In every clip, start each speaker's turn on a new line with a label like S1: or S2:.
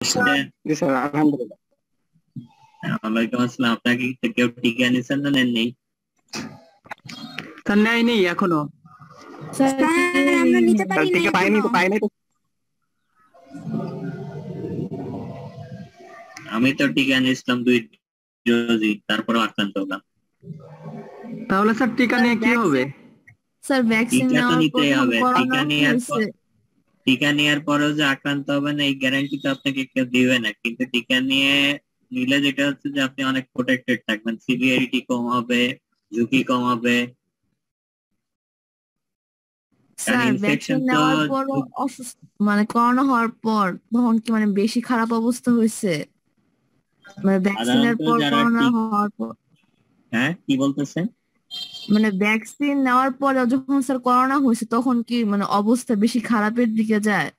S1: জি sir, আলহামদুলিল্লাহ।
S2: ওয়ালাইকুম আসসালাম। আপনাকে কেউ টিকা নিছেন না নেননি?
S1: স্যার নেয়নি এখনো।
S3: স্যার আমরা নিতে পারি না,
S1: টিকা পাইনি তো, পাইনি তো।
S2: আমি তো টিকা নিয়েছিলাম 2 ডোজই, তারপরে আক্রান্ত হলাম।
S1: তাহলে স্যার টিকা নিয়ে কি হবে?
S3: স্যার ভ্যাকসিন
S2: টিকা তো
S3: নেওয়ার পর
S2: নিতেই হবে।
S3: করোনা হয়েছে।
S2: টিকা নেওয়ার পরেও যে আক্রান্ত হবেন এই গ্যারান্টি তো আপনাকে কেউ দিবে না, কিন্তু টিকা নিলে যেটা হচ্ছে যে আপনি অনেক প্রোটেক্টেড থাকবেন, সিভিয়ারিটি কম হবে, ঝুঁকি কম হবে।
S3: স্যার ভ্যাকসিন নেওয়ার পর অসুস্থ মানে করোনা হওয়ার পর তখন কি মানে বেশি খারাপ অবস্থা হয়েছে? মানে ভ্যাকসিনের পর করোনা হওয়ার পর।
S2: হ্যাঁ, কি বলতেছেন?
S3: মানে ভ্যাকসিন নেওয়ার পরে যখন স্যার করোনা হয়েছে তখন কি মানে অবস্থা বেশি খারাপের দিকে যায়?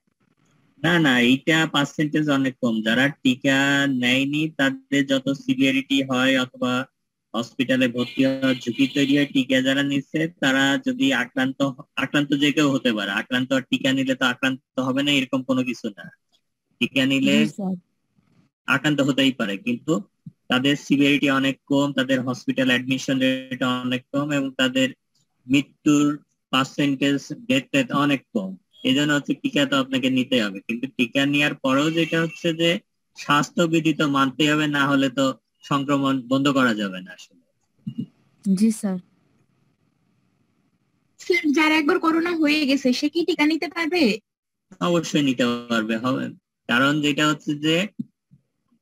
S2: না না, এইটা পার্সেন্টেজ অনেক কম। যারা টিকা নেয়নি তাদের যত সিভিয়ারিটি হয় অথবা হসপিটালে ভর্তি হওয়ার ঝুঁকি তৈরি হয়, টিকা যারা নিচ্ছে তারা যদি আক্রান্ত যে কেউ হতে পারে। আক্রান্ত আর টিকা নিলে তো আক্রান্ত হবে না এরকম কোনো কিছু না। টিকা নিলে আক্রান্ত হতেই পারে, কিন্তু তাদের সিভিয়ারিটি অনেক কম, তাদের হসপিটাল অ্যাডমিশন রেট অনেক কম এবং তাদের মৃত্যুর পার্সেন্টেজ ডেথ রেট অনেক কম। এই জন্য হচ্ছে টিকা তো আপনাকে নিতে হবে, কিন্তু টিকা নেওয়ার পরেও যেটা হচ্ছে যে স্বাস্থ্যবিধি তো মানতে হবে, না হলে তো সংক্রমণ বন্ধ করা যাবে না আসলে।
S3: জি স্যার।
S4: স্যার যার একবার করোনা হয়ে গেছে সে কি টিকা নিতে পারবে?
S2: অবশ্যই নিতে পারবে, হবে। কারণ যেটা হচ্ছে যে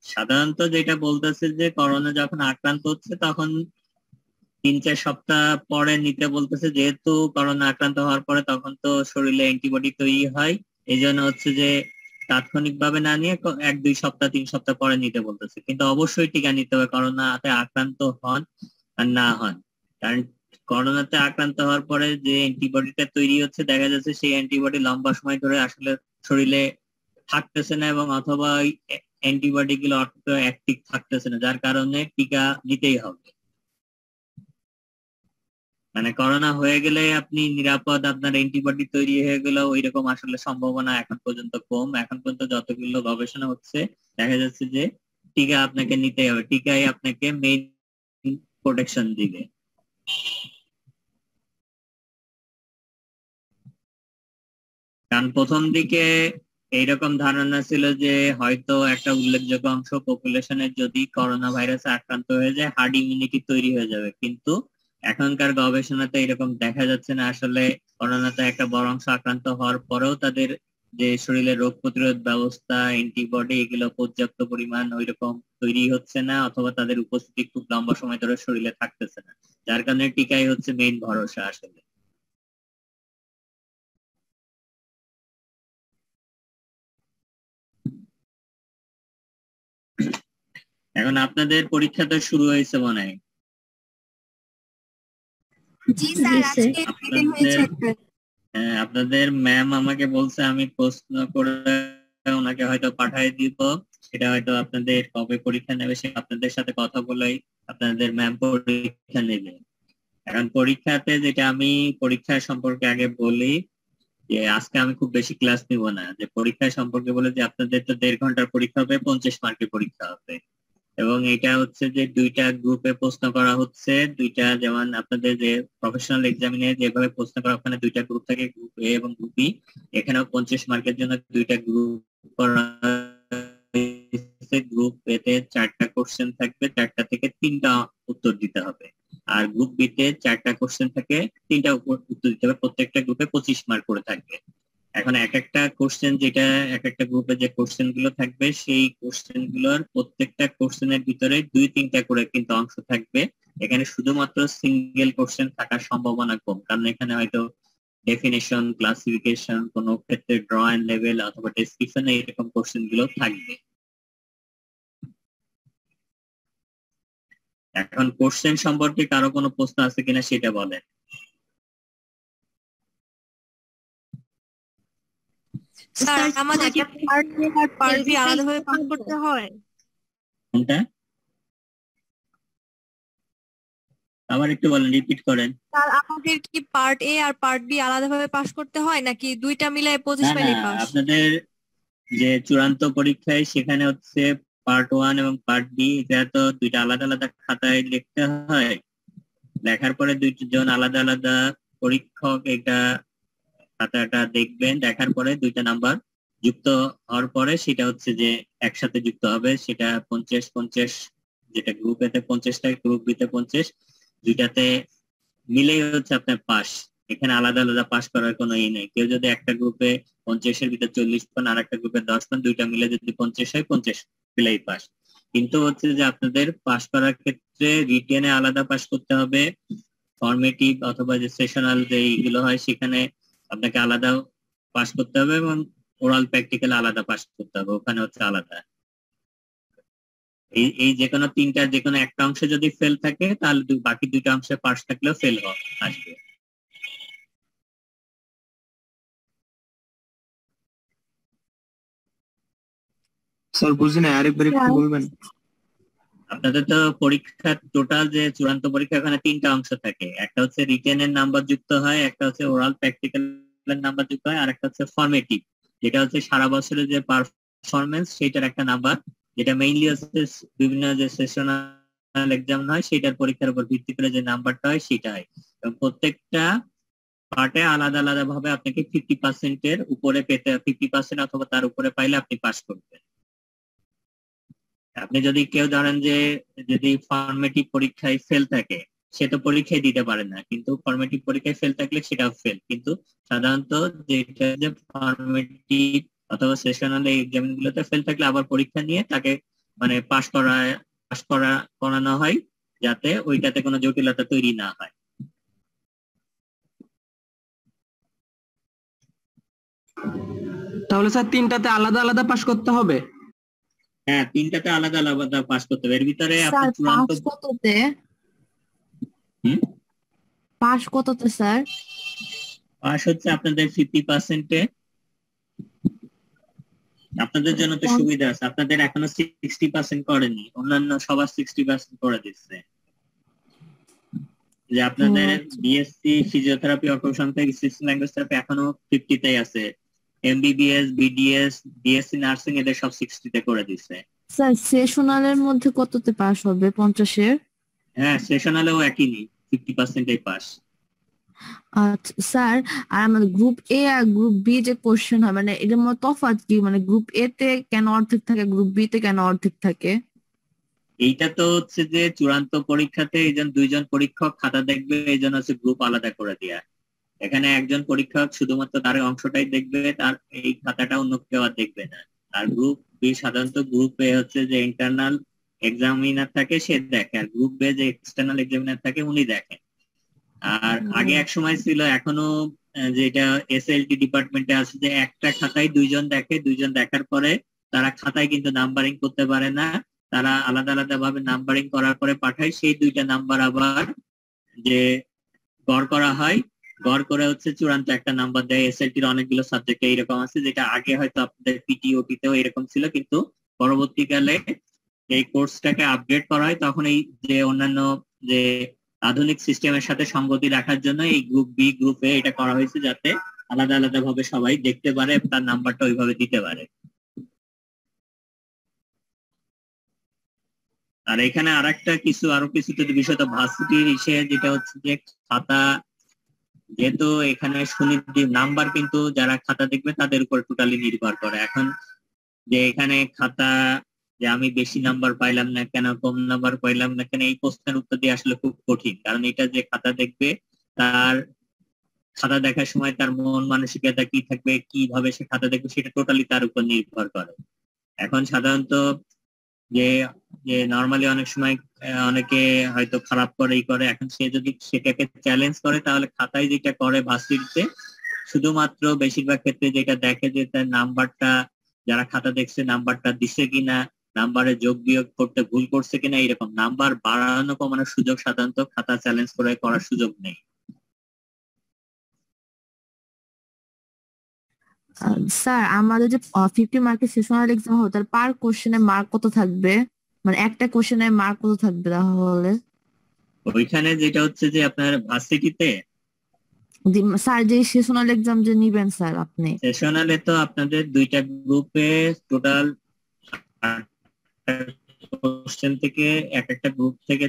S2: সাধারণত যেটা বলতেছে যে করোনা যখন আক্রান্ত হচ্ছে তখন 3-4 সপ্তাহ পরে নিতে বলতেছে, যেহেতু করোনা আক্রান্ত হওয়ার পরে তখন তো শরীরে অ্যান্টিবডি তৈরি হয়। এই জন্য হচ্ছে যে তাৎক্ষণিক ভাবে না নিয়ে 1-2 সপ্তাহ 3 সপ্তাহ পরে নিতে বলতেছে, কিন্তু অবশ্যই টিকা নিতে হবে করোনাতে আক্রান্ত হন আর না হন। কারণ করোনাতে আক্রান্ত হওয়ার পরে যে অ্যান্টিবডিটা তৈরি হচ্ছে দেখা যাচ্ছে সেই অ্যান্টিবডি লম্বা সময় ধরে আসলে শরীরে থাকতেছে না, এবং অথবা ওই অ্যান্টিবডি গুলো অত অ্যাক্টিভ থাকতেছে না, যার কারণে টিকা নিতেই হবে। মানে করোনা হয়ে গেলে আপনি নিরাপদ, আপনার অ্যান্টিবডি তৈরি হয়ে গেল ওইরকম আসলে সম্ভাবনা এখন পর্যন্ত কম। এখন পর্যন্ত যতগুলো গবেষণা হচ্ছে দেখা যাচ্ছে যে টিকা আপনাকে নিতেই হবে, টিকাই আপনাকে মেইন প্রোটেকশন দিবে। কারণ প্রথম দিকে এইরকম ধারণা ছিল যে হয়তো একটা উল্লেখযোগ্য অংশ পপুলেশনের যদি করোনা ভাইরাসে আক্রান্ত হয়ে যায় হার্ড ইমিউনিটি তৈরি হয়ে যাবে, কিন্তু এখনকার গবেষণাতে এরকম দেখা যাচ্ছে না। আসলে করোনাতে একটা বড় অংশ আক্রান্ত হওয়ার পরেও তাদের যে শরীরে রোগ প্রতিরোধ ব্যবস্থা, অ্যান্টিবডি, এগুলো পর্যাপ্ত পরিমাণ ওইরকম তৈরি হচ্ছে না, অথবা তাদের উপস্থিতি খুব লম্বা সময় ধরে শরীরে থাকতেছে না, যার কারণে টিকাই হচ্ছে মেইন ভরসা আসলে। এখন আপনাদের পরীক্ষা তো শুরু হয়েছে মনে হয়।
S4: জি স্যার, আজকে মিটিং হয়েছে একটা।
S2: আপনাদের ম্যাম আমাকে বলছে আমি প্রশ্ন করে ওনাকে হয়তো পাঠিয়ে দিব, সেটা হয়তো আপনাদের কবে পরীক্ষা নেবে সে আপনাদের সাথে কথা বলেই আপনাদের ম্যাম পরীক্ষা নেবে। এখন পরীক্ষাতে যেটা আমি পরীক্ষা সম্পর্কে আগে বলি যে আজকে আমি খুব বেশি ক্লাস নিব না, যে পরীক্ষা সম্পর্কে বলে যে আপনাদের তো 1.5 ঘন্টার পরীক্ষা হবে, 50 মার্কের পরীক্ষা হবে। এবং এটা হচ্ছে যে 2টা গ্রুপে প্রশ্ন করা হচ্ছে। দুইটা যেমন আপনাদের যে প্রফেশনাল এক্সামিনে যেভাবে প্রশ্ন করা, ওখানে 2টা গ্রুপ থাকে, গ্রুপ এ এবং গ্রুপ বি। এখানেও 50 মার্কের জন্য 2টা গ্রুপ করা হয়েছে। গ্রুপ এ তে 4টা কোশ্চেন থাকবে, 4টা থেকে 3টা উত্তর দিতে হবে। আর গ্রুপ বি তে 4টা কোশ্চেন থাকে, 3টা উত্তর দিতে হবে। প্রত্যেকটা গ্রুপে 25 মার্ক করে থাকবে। এখন এক একটা কোশ্চেন, যেটা এক একটা গ্রুপে যে কোশ্চেন গুলো থাকবে সেই কোশ্চেন গুলোর প্রত্যেকটা কোশ্চেনের ভিতরে 2-3টা করে কিন্তু অংশ থাকবে। এখানে শুধুমাত্র সিঙ্গেল কোশ্চেন থাকার সম্ভাবনা কম, কারণ এখানে হয়তো ডেফিনেশন, ক্লাসিফিকেশন, কোন ক্ষেত্রে ড্র এন্ড লেভেল অথবা ডেসক্রিপশন এরকম কোশ্চেন গুলো থাকবে। এখন কোশ্চেন সম্পর্কে কারো কোনো প্রশ্ন আছে কিনা সেটা বলেন।
S5: স্যার আমাদের কি পার্ট এ আর পার্ট বি আলাদাভাবে পাস করতে হয়?
S2: কোনটা আবার একটু বলেন, রিপিট করেন।
S5: স্যার আমাদের কি পার্ট এ আর পার্ট বি আলাদাভাবে পাস করতে হয় নাকি দুইটা মিলায় 25
S2: না না,
S5: পাইলেই পাস?
S2: আপনাদের যে চূড়ান্ত পরীক্ষায় সেখানে হচ্ছে পার্ট 1 এবং পার্ট বি, এটা তো দুইটা আলাদা আলাদা খাতায় লিখতে হয়। লেখার পরে দুইজন আলাদা আলাদা পরীক্ষক এটা খাতাটা দেখবেন, দেখার পরে দুইটা নাম্বার যুক্ত হওয়ার পরে সেটা হচ্ছে যে একসাথে যুক্ত হবে, সেটা 50-50, যেটা গ্রুপ এ তে 50টা, গ্রুপ বি তে 50, দুইটাতে মিলেই হচ্ছে আপনার পাস। এখানে আলাদা আলাদা পাস করার কোনো ই নেই। কেউ যদি একটা গ্রুপে 50-এর ভিতরে 40 পান আর একটা গ্রুপে 10 পান, দুইটা মিলে যদি 50 হয়, 50 পেলেই পাস। কিন্তু হচ্ছে যে আপনাদের পাস করার ক্ষেত্রে রিটেনে আলাদা পাস করতে হবে, ফর্মেটিভ অথবা যে সেশনাল যে এইগুলো হয় সেখানে আপনাকে আলাদা পাস করতে হবে, এবং ওরাল প্র্যাকটিক্যাল আলাদা পাস করতে হবে, ওখানে হচ্ছে আলাদা। এই যে কোনো তিনটার যে কোনো একটা অংশে যদি ফেল থাকে তাহলে বাকি দুইটা অংশে পাস থাকলেও ফেল আসবে।
S1: স্যার বুঝি না, আরেকবার একটু বলবেন?
S2: আপনাদের তো পরীক্ষার টোটাল যে চূড়ান্ত পরীক্ষা, ওখানে তিনটা অংশ থাকে। একটা হচ্ছে রিটেনের নাম্বার যুক্ত হয়, একটা হচ্ছে ওরাল প্র্যাকটিক্যালের নাম্বার যুক্ত হয়, আর একটা হচ্ছে ফর্মেটিভ, যেটা হচ্ছে সারা বছরের যে পারফরমেন্স সেইটার একটা নাম্বার, যেটা মেইনলি হচ্ছে বিভিন্ন যে সেশনাল এক্সাম হয় সেটার পরীক্ষার উপর ভিত্তি করে যে নাম্বারটা হয় সেটা হয়। এবং প্রত্যেকটা পার্টে আলাদা আলাদা ভাবে আপনাকে 50%-এর উপরে পেতে, 50% অথবা তার উপরে পাইলে আপনি পাস করবেন। আপনি যদি কেউ ধরেন যে যদি ফর্মেটিভ পরীক্ষায় ফেল থাকে, সে তো পরীক্ষায় দিতে পারে না, কিন্তু ফর্মেটিভ পরীক্ষায় ফেল থাকলে সেটাও ফেল। কিন্তু সাধারণত যেটা যে ফর্মেটিভ অথবা সেশনাল এক্সাম গুলোতে ফেল থাকলে আবার পরীক্ষা নিয়ে তাকে মানে করানো হয়, যাতে ওইটাতে কোনো জটিলতা তৈরি না হয়।
S1: তাহলে স্যার তিনটাতে আলাদা আলাদা পাস করতে হবে?
S2: হ্যাঁ, তিনটাতে আলাদা আলাদা পাস করতে হবে। এর ভিতরে
S3: স্যার
S2: আপনার চূড়ান্ত
S3: পাস কততে?
S2: হুম
S3: পাস কততে স্যার?
S2: পাস হচ্ছে আপনাদের 50%-এ। আপনাদের জন্য তো সুবিধা আছে, আপনাদের এখনো 60% করেনি, অন্যান্য সবার 60% করে দিচ্ছে। যে আপনাদের BSc physiotherapy, occupation therapy, speech language therapy এখনো 50-তেই আছে। এমবিবিএস, বিডিএস, বিএসসি নার্সিং এদের সব 60-তে করে দিচ্ছে।
S3: স্যার সেশনালের মধ্যে কততে পাস হবে? 50-এর?
S2: হ্যাঁ, সেশনালেও একই নেই, 50%-এই পাস।
S3: আচ্ছা স্যার, আর আমাদের গ্রুপ এ আর গ্রুপ বি যে কোশ্চেন হয়, মানে এটার মধ্যে তফাৎ কি? মানে গ্রুপ এ তে কেন অর্ধেক থাকে, গ্রুপ বি তে কেন অর্ধেক থাকে?
S2: এইটা তো হচ্ছে যে চূড়ান্ত পরীক্ষাতে এইজন দুইজন পরীক্ষক খাতা দেখবে, এই জন্য হচ্ছে গ্রুপ আলাদা করে দেয়া। এখানে একজন পরীক্ষক শুধুমাত্র তার অংশটাই দেখবে, তার এই খাতাটা অন্য কেউ আর দেখবে না। আর গ্রুপ বি সাধারণত গ্রুপ এ হচ্ছে যে ইন্টারনাল এক্সামিনার থাকে সে দেখে, আর গ্রুপ বে যে এক্সটার্নাল এক্সামিনার থাকে উনি দেখেন। আর আগে এক সময় ছিল, এখনো যেটা এসএলটি ডিপার্টমেন্টে আছে, যে একটা খাতায় দুইজন দেখে, দুইজন দেখার পরে তারা খাতায় কিন্তু নাম্বারিং করতে পারে না, তারা আলাদা আলাদা ভাবে নাম্বারিং করার পরে পাঠায়। সেই দুইটা নাম্বার আবার যে গড় করা হয়, গড় করে হচ্ছে চূড়ান্ত একটা নাম্বার দেয়। এসএলটির অনেকগুলো সাবজেক্টে এরকম আছে, যেটা আগে হয়তো আপনাদের পিটিওটি তেও এরকম ছিল, কিন্তু পরবর্তীকালে এই কোর্সটাকে আপডেট করা হয়, তখন এই যে অন্যান্য যে আধুনিক সিস্টেমের সাথে সঙ্গতি রাখার জন্য এই গ্রুপ বি, গ্রুপ এ এটা করা হয়েছে, যাতে আলাদা আলাদা ভাবে সবাই দেখতে পারে, তার নাম্বারটা ওইভাবে দিতে পারে। আর এখানে আরো কিছু যদি বিষয়, তো ভার্সিটির ইসে যেটা হচ্ছে যে খাতা, যেহেতু এখানে সুনির্দিষ্ট নাম্বার কিন্তু যারা খাতা দেখবে তাদের উপর টোটালি নির্ভর করে। এখন যে এখানে খাতা, যে আমি বেশি নাম্বার পাইলাম না কেন, কম নাম্বার পাইলাম না কেন, এই প্রশ্নের উত্তর দিয়ে আসলে খুব কঠিন। কারণ এটা যে খাতা দেখবে, তার খাতা দেখার সময় তার মন মানসিকতা কি থাকবে, কিভাবে সে খাতা দেখবে, সেটা টোটালি তার উপর নির্ভর করে। এখন সাধারণত যে যে নর্মালি অনেক সময় অনেকে হয়তো খারাপ করে ই করে, এখন সে যদি সেটাকে চ্যালেঞ্জ করে, তাহলে খাতায় যেটা করে ভার্সিটিতে শুধুমাত্র বেশিরভাগ ক্ষেত্রে যেটা দেখে যে তার নাম্বারটা, যারা খাতা দেখছে নাম্বারটা দিচ্ছে কিনা, নাম্বারে যোগ বিয়োগ করতে ভুল করছে কিনা, এরকম নাম্বার বাড়ানো কমানোর সুযোগ সাধারণত খাতা চ্যালেঞ্জ করে করার সুযোগ নেই।
S3: স্যার আমাদের যে 50 মার্কের সেশনাল এক্সাম হবে, তার পার কোশ্চেনে মার্ক কত থাকবে? মানে একটা কোশ্চেনে মার্ক কত থাকবে তাহলে?
S2: ওইখানে যেটা হচ্ছে যে আপনার ভার্সিটিতে
S3: স্যার যে সেশনাল এক্সাম যে নিবেন স্যার আপনি,
S2: সেশনালে তো আপনাদের দুইটা গ্রুপে টোটাল কোশ্চেন থেকে এক একটা গ্রুপ থেকে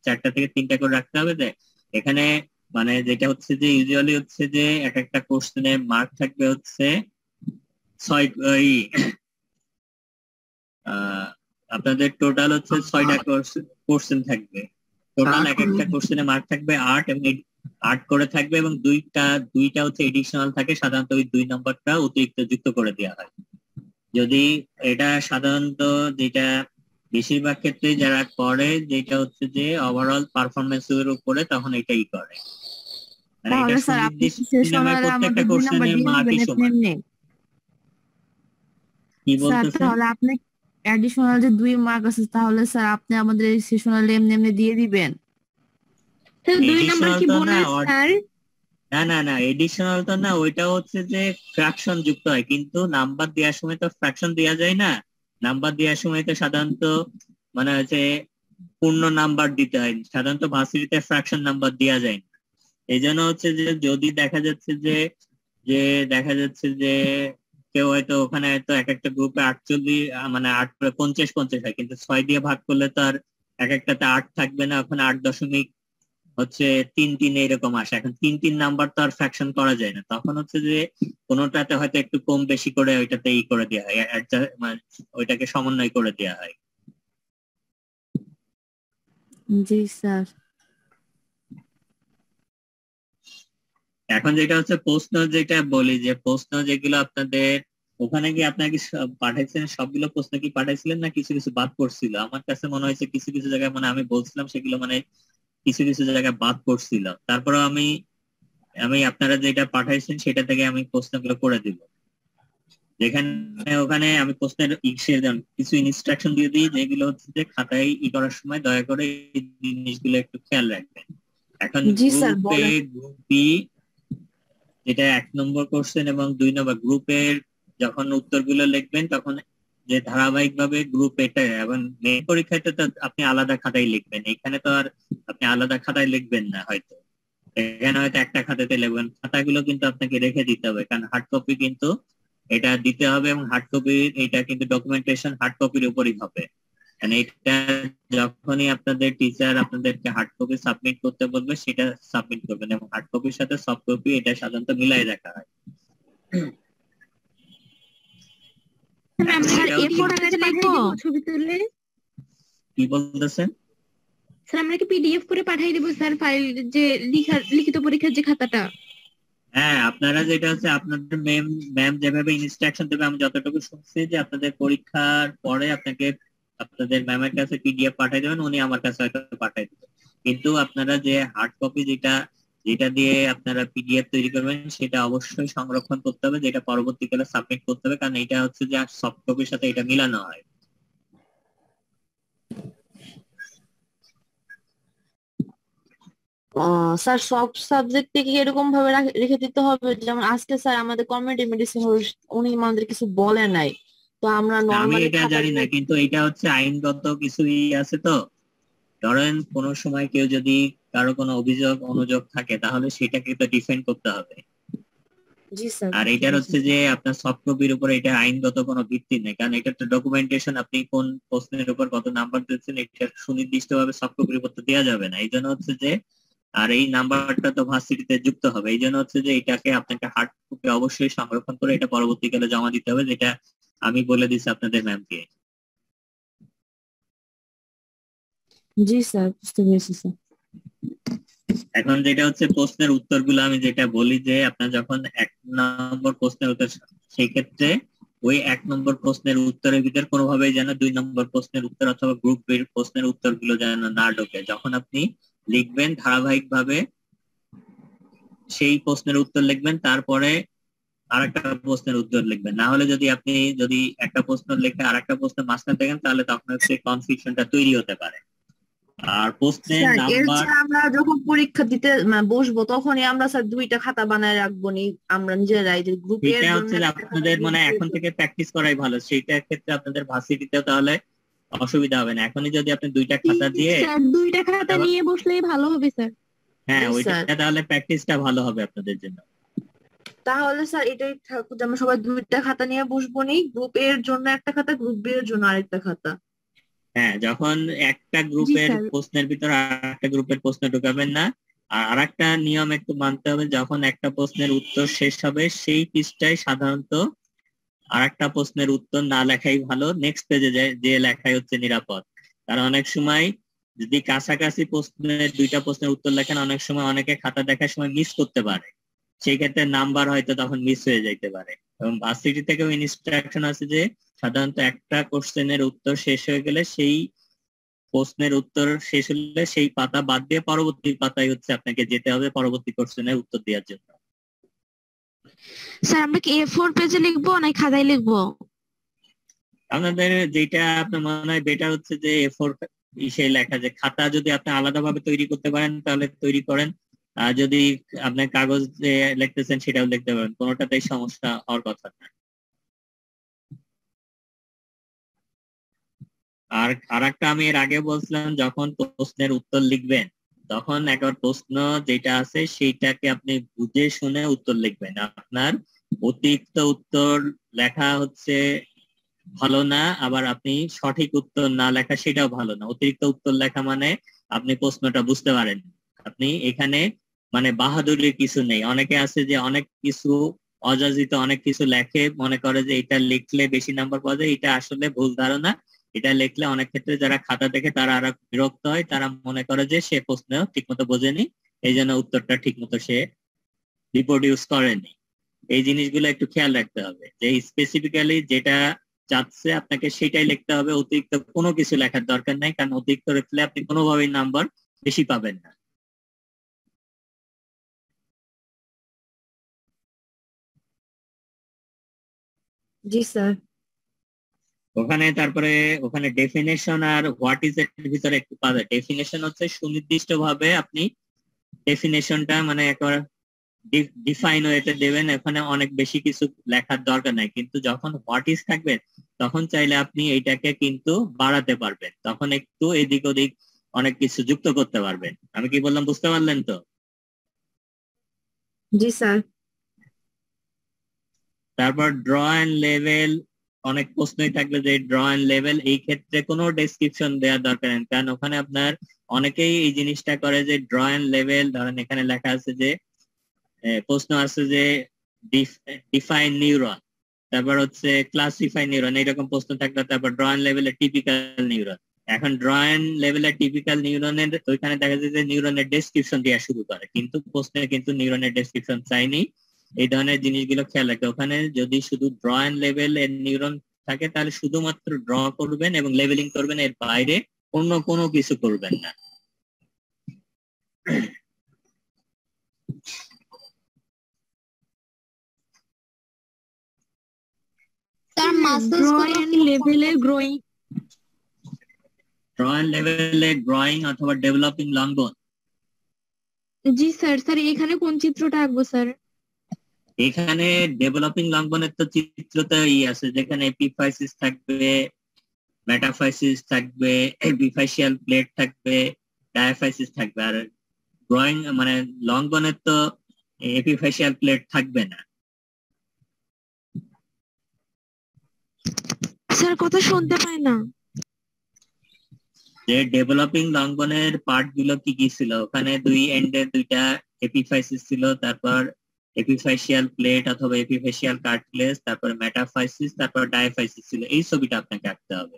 S2: চারটা থেকে তিনটা করে রাখতে হবে। এখানে মানে যেটা হচ্ছে যে ইউজুয়ালি হচ্ছে যে এক একটা কোশ্চেনে মার্ক থাকবে হচ্ছে 6 আপনাদের টোটাল হচ্ছে 6টা কোশ্চেন থাকবে। টোটাল এক একটা কোশ্চেনে মার্ক থাকবে 8 এবং 8 করে থাকবে, এবং দুইটা হচ্ছে এডিশনাল থাকে। সাধারণত ওই 2 নম্বরটা অতিরিক্ত যুক্ত করে দেওয়া হয়। যদি এটা সাধারণত যেটা বেশিরভাগ ক্ষেত্রে যারা করে যেটা হচ্ছে যে ওভারঅল পারফরমেন্স এর উপরে, তখন এটাই করে। মানে এটা
S3: তাহলে স্যার আপনি সেশনাল
S2: প্রত্যেকটা
S3: আমাদের 2 নাম্বার
S2: কোশ্চেনের
S3: দিয়ে
S2: মার্কই
S3: দিবেন
S2: সমান।
S3: এমনি?
S2: কি
S3: স্যার
S2: বলতেছেন?
S3: তাহলে আপনি অ্যাডিশনাল যে 2 মার্ক আছে তাহলে স্যার আপনি আমাদের এই সেশনাল এমনি এমনি দিয়ে দিবেন?
S4: স্যার 2 নাম্বার
S2: এডিশনাল
S4: কি
S2: তো না,
S4: বোনাস স্যার?
S2: না এডিশনাল তো না, ওইটা হচ্ছে যে ফ্র্যাকশন যুক্ত হয়, কিন্তু নাম্বার দেওয়ার সময় তো ফ্র্যাকশন দেওয়া যায় না। নাম্বার দেওয়ার সময় তো সাধারণত মানে হচ্ছে পূর্ণ নাম্বার দিতে হয়, সাধারণত ভার্সিটিতে ফ্র্যাকশন নাম্বার দেওয়া যায় না। এই জন্য হচ্ছে যে যদি দেখা যাচ্ছে যে যে দেখা যাচ্ছে যে কেউ হয়তো ওখানে হয়তো এক একটা গ্রুপে 48 মানে 8 করে 50 হয়, কিন্তু 6 দিয়ে ভাগ করলে তো আর এক একটাতে 8 থাকবে না, ওখানে 8.33 এরকম আসে। এখন 3 নাম্বার তো আর ফ্র্যাকশন করা যায় না, তখন হচ্ছে যে কোনোটাতে হয়তো একটু কম বেশি করে ওইটাতে করে দেওয়া হয়, মানে ওইটাকে সমন্বয় করে দেওয়া হয়।
S3: জি স্যার।
S2: এখন যেটা হচ্ছে প্রশ্ন, যেটা বলি যে প্রশ্ন যেগুলো আপনাদের ওখানে কি আপনাকে পাঠাইছিলেন, সবগুলো প্রশ্ন কি পাঠাইছিলেন না কিছু কিছু বাদ পড়ছিল? আমার কাছে মনে হয়েছে কিছু কিছু জায়গায় মানে আমি বলছিলাম সেগুলো মানে কিছু কিছু জায়গায় বাদ পড়ছিল। তারপরে আমি আমি আপনারা যেটা পাঠাইছেন সেটা থেকে আমি প্রশ্নগুলো করে দিব। যেখানে ওখানে আমি প্রশ্নের কিছু ইনস্ট্রাকশন দিয়ে দিই, যেগুলো হচ্ছে যে খাতায় করার সময় দয়া করে এই জিনিসগুলো একটু খেয়াল রাখবেন। এখন
S3: জি স্যার
S2: গ্রুপ এ,
S3: বলেন।
S2: গ্রুপ বি, যেটা 1 নম্বর কোশ্চেন এবং 2 নম্বর গ্রুপের যখন উত্তরগুলো লিখবেন তখন যে ধারাবাহিকভাবে গ্রুপ এটা এবং মেইন পরীক্ষাতে তো আপনি আলাদা খাতায় লিখবেন, এখানে তো আর আপনি আলাদা খাতায় লিখবেন না। হয়তো এখানে হয়তো একটা খাতাতে লিখবেন, খাতাগুলো কিন্তু আপনাকে রেখে দিতে হবে, কারণ হার্ড কপি কিন্তু এটা দিতে হবে, এবং হার্ড কপি এটা কিন্তু ডকুমেন্টেশন হার্ড কপির উপরই হবে। মানে এটা যখনই আপনাদের টিচার আপনাদেরকে হার্ড কপি সাবমিট করতে বলবে সেটা সাবমিট করবেন, এবং হার্ড কপির সাথে সফট কপি এটা সাধারণত মিলাই রাখা হয়।
S4: স্যার আমরা
S2: এটা
S4: কি
S2: হচ্ছে-
S4: A4 কাগজে পাঠিয়ে দিব ছবি তুলে?
S2: কি বলতেছেন?
S4: স্যার আমরা কি পিডিএফ করে পাঠিয়ে দিব স্যার ফাইল, যে লিখিত পরীক্ষার যে খাতাটা?
S2: হ্যাঁ, আপনারা যেটা হচ্ছে আপনাদের ম্যাম যেভাবে ইনস্ট্রাকশন দেবে, আমি যতটুকু শুনছি যে আপনাদের পরীক্ষার পরে আপনাকে আপনাদের ম্যামের কাছে পিডিএফ পাঠিয়ে দেবেন, উনি আমার কাছে হয়তো পাঠিয়ে দেবেন। কিন্তু আপনারা যে হার্ড কপি যেটা যেটা দিয়ে আপনারা পিডিএফ তৈরি করবেন সেটা অবশ্যই সংরক্ষণ করতে হবে, যেটা পরবর্তীকালে সাবমিট করতে হবে, কারণ এটা হচ্ছে যে সফট কপির সাথে এটা মিলানো হয়।
S3: স্যার সব সাবজেক্টে কি এরকম ভাবে রেখে দিতে হবে? যেমন আজকে স্যার আমাদের কমিউনিটি মেডিসিন উনি আমাদের কিছু বলে নাই, তো আমরা
S2: আমি
S3: নর্মালি
S2: এটা
S3: খাতা
S2: জানি না, কিন্তু এটা হচ্ছে আইনগত কিছুই আছে। তো ধরেন কোনো সময় কেউ যদি কারো কোনো অভিযোগ অনুযোগ থাকে তাহলে সেটাকে তো ডিফেন্ড করতে হবে।
S3: জি স্যার।
S2: আর এটার হচ্ছে যে আপনার সফট কপির উপরে এটা আইনগত কোনো ভিত্তি নেই, কারণ এটা তো ডকুমেন্টেশন, আপনি কোন প্রশ্নের উপর কত নাম্বার দিচ্ছেন এটা সুনির্দিষ্ট ভাবে সফট কপির উপর তো দেওয়া যাবে না। এই জন্য হচ্ছে যে আর এই নাম্বারটা তো ভার্সিটিতে যুক্ত হবে, এই জন্য হচ্ছে যে এটাকে আপনাকে হার্ড কপি অবশ্যই সংরক্ষণ করে এটা পরবর্তীকালে জমা দিতে হবে, যেটা আমি বলে দিচ্ছি আপনাদের ম্যামকে।
S3: জি স্যার, বুঝতে পেরেছি স্যার।
S2: এখন যেটা হচ্ছে প্রশ্নের উত্তরগুলো আমি যেটা বলি যে আপনার যখন 1 নম্বর প্রশ্নের উত্তর, সেই ক্ষেত্রে ওই 1 নম্বর প্রশ্নের উত্তরের ভিতরে কোনোভাবেই যেন 2 নম্বর প্রশ্নের উত্তর অথবা গ্রুপ বি প্রশ্নের উত্তরগুলো যেন না ঢোকে। যখন আপনি লিখবেন ধারাবাহিকভাবে সেই প্রশ্নের উত্তর লিখবেন, তারপরে আরেকটা প্রশ্নের উত্তর লিখবেন। না হলে যদি আপনি যদি একটা প্রশ্ন লিখে আরেকটা প্রশ্ন মাঝখানে দেখেন তাহলে তখন হচ্ছে কনফিউশনটা তৈরি হতে পারে। আর প্রশ্নের
S3: স্যার
S2: নাম্বার
S3: আমরা যখন পরীক্ষা দিতে বসবো তখনই আমরা স্যার 2টা খাতা বানায় রাখবো নি আমরা নিজেরাই, যে গ্রুপের
S2: এটা
S3: জন্য
S2: হচ্ছে যে
S3: একটা খাতা,
S2: আপনাদের মানে এখন থেকে প্র্যাকটিস করাই ভালো, সেইটার ক্ষেত্রে আপনাদের ভার্সিটিতেও তাহলে অসুবিধা হবে না। এখনই যদি আপনি 2টা খাতা দিয়ে
S4: স্যার 2টা খাতা নিয়ে বসলেই ভালো হবে স্যার।
S2: হ্যাঁ
S3: জি
S2: ওইটা
S3: স্যার।
S2: তাহলে প্র্যাকটিসটা ভালো হবে আপনাদের জন্য।
S3: তাহলে স্যার এটাই থাকুক যে আমরা সবাই দুইটা খাতা নিয়ে বসবো নি, গ্রুপ এ এর জন্য একটা খাতা, গ্রুপ বি এর জন্য আরেকটা খাতা।
S2: হ্যাঁ যখন একটা
S4: জি
S2: গ্রুপের
S4: স্যার।
S2: প্রশ্নের ভিতর আরেকটা গ্রুপের প্রশ্ন ঢুকাবেন না। আর আরেকটা নিয়ম একটু মানতে হবে, যখন একটা প্রশ্নের উত্তর শেষ হবে সেই পৃষ্ঠায় সাধারণত আরেকটা প্রশ্নের উত্তর না লেখাই ভালো, নেক্সট পেজে যে লেখাই হচ্ছে নিরাপদ। কারণ অনেক সময় যদি কাছাকাছি প্রশ্নের দুইটা প্রশ্নের উত্তর লেখেন, অনেক সময় অনেকে খাতা দেখার সময় মিস করতে পারে, সেই ক্ষেত্রে নাম্বার হয়তো তখন মিস হয়ে যাইতে পারে। এবং ভার্সিটি থেকেও ইনস্ট্রাকশন আছে যে সাধারণত একটা কোশ্চেনের উত্তর শেষ হয়ে গেলে, সেই প্রশ্নের উত্তর শেষ হলে সেই পাতা বাদ দিয়ে পরবর্তী পাতায় হচ্ছে আপনাকে যেতে হবে পরবর্তী কোশ্চেনের উত্তর দেওয়ার জন্য।
S4: স্যার আমরা কি A4 পেজে লিখবো নাকি খাতায় লিখবো?
S2: আপনাদের যেটা আপনার মনে হয় বেটার হচ্ছে যে A4 ইসে লেখা, যে খাতা যদি আপনি আলাদাভাবে তৈরি করতে পারেন তাহলে তৈরি করেন, আর যদি আপনার কাগজে লিখতেছেন সেটাও লিখতে পারেন, কোনোটাতেই সমস্যা হওয়ার কথা না। আর আরেকটা আমি এর আগে বলছিলাম, যখন প্রশ্নের উত্তর লিখবেন তখন একবার প্রশ্ন যেটা আছে সেইটাকে আপনি বুঝে শুনে উত্তর লিখবেন। আপনার অতিরিক্ত উত্তর লেখা হচ্ছে ভালো না, আবার আপনি সঠিক উত্তর না লেখা সেটাও ভালো না। অতিরিক্ত উত্তর লেখা মানে আপনি প্রশ্নটা বুঝতে পারেন, আপনি এখানে মানে বাহাদুরির কিছু নেই। অনেকে আছে যে অনেক কিছু অযাচিত অনেক কিছু লেখে, মনে করে যে এটা লিখলে বেশি নাম্বার পাওয়া যায়, এটা আসলে ভুল ধারণা। এটা লিখলে অনেক ক্ষেত্রে যারা খাতা দেখে তারা আরো বিরক্ত হয়, তারা মনে করে যে সে প্রশ্ন ঠিকমতো বোঝেনি, এই জন্য উত্তরটা ঠিকমতো সে রিপ্রডিউস করেনি। এই জিনিসগুলো একটু খেয়াল রাখতে হবে যে স্পেসিফিক্যালি যেটা চাচ্ছে আপনাকে সেটাই লিখতে হবে, অতিরিক্ত কোনো কিছু লেখার দরকার নাই, কারণ অতিরিক্ত লিখলে আপনি কোনোভাবেই নাম্বার বেশি পাবেন না।
S3: জি স্যার।
S2: ওখানে তারপরে ওখানে ডেফিনেশন আর হোয়াট ইজ এর ভিতরে একটু পাবে। ডেফিনেশন হচ্ছে সুনির্দিষ্ট ভাবে আপনি ডেফিনেশনটা মানে একবার ডিফাইন ওয়েতে দেবেন, এখানে অনেক বেশি কিছু লেখার দরকার নাই। কিন্তু যখন হোয়াট ইজ থাকবে তখন চাইলে আপনি এইটাকে কিন্তু বাড়াতে পারবেন, তখন একটু এদিক ওদিক অনেক কিছু যুক্ত করতে পারবেন। আমি কি বললাম বুঝতে পারলেন তো?
S3: জি স্যার।
S2: তারপর ড্র অ্যান্ড লেভেল, অনেক প্রশ্নই থাকবে যে ড্র অ্যান্ড লেভেল, এই ক্ষেত্রে কোনো ডেসক্রিপশন দেওয়ার দরকার নেই, কারণ ওখানে আপনার অনেকেই এই জিনিসটা করে যে ড্র অ্যান্ড লেভেল, ধরেন এখানে লেখা আছে যে প্রশ্ন আছে যে ডিফাইন নিউরন, তারপর হচ্ছে ক্লাসিফাই নিউরন, এইরকম প্রশ্ন থাকবে। তারপর ড্র অ্যান্ড লেভেলের টিপিক্যাল নিউরন, এখন ড্র অ্যান্ড লেভেলের টিপিক্যাল নিউরনের ওইখানে দেখা যায় যে নিউরনের ডেসক্রিপশন দেওয়া শুরু করে, কিন্তু প্রশ্নে কিন্তু নিউরনের ডেসক্রিপশন চাইনি। এই ধরনের জিনিসগুলো খেয়াল রাখতে, ওখানে যদি শুধু ড্র অ্যান্ড লেভেল এর নিউরন থাকে তাহলে শুধুমাত্র ড্র করবেন এবং লেভেলিং করবেন, এর বাইরে অন্য কোনো কিছু করবেন না।
S5: তার মাসেলস
S4: ড্রয়িং লেভেলে গ্রোয়িং।
S2: ড্র অ্যান্ড লেভেলে ড্রয়িং অথবা ডেভেলপিং লং বোন।
S4: জি স্যার। স্যার এখানে কোন চিত্রটা আঁকবো স্যার?
S2: এখানে ডেভেলপিং লং বোনের তো চিত্রটা আছে, যেখানে এপিফাইসিস থাকবে, মেটাফাইসিস থাকবে, বিফাইসিয়াল প্লেট থাকবে, ডায়াফাইসিস থাকবে। আর ড্রয়িং মানে লং বোনের তো এপিফাইসিয়াল প্লেট থাকবে না।
S4: স্যার কথা শুনতে পাই না।
S2: যে ডেভেলপিং লং বোনের পার্ট গুলো কি কি ছিল, ওখানে দুই এন্ডে দুইটা এপিফাইসিস ছিল, তারপর এপিফাইসিয়াল প্লেট অথবা এপিফাইসিয়াল কার্টিলেজ, তারপর মেটাফাইসিস, তারপর ডায়াফাইসিস ছিল। এই ছবিটা আপনাকে আঁকতে হবে।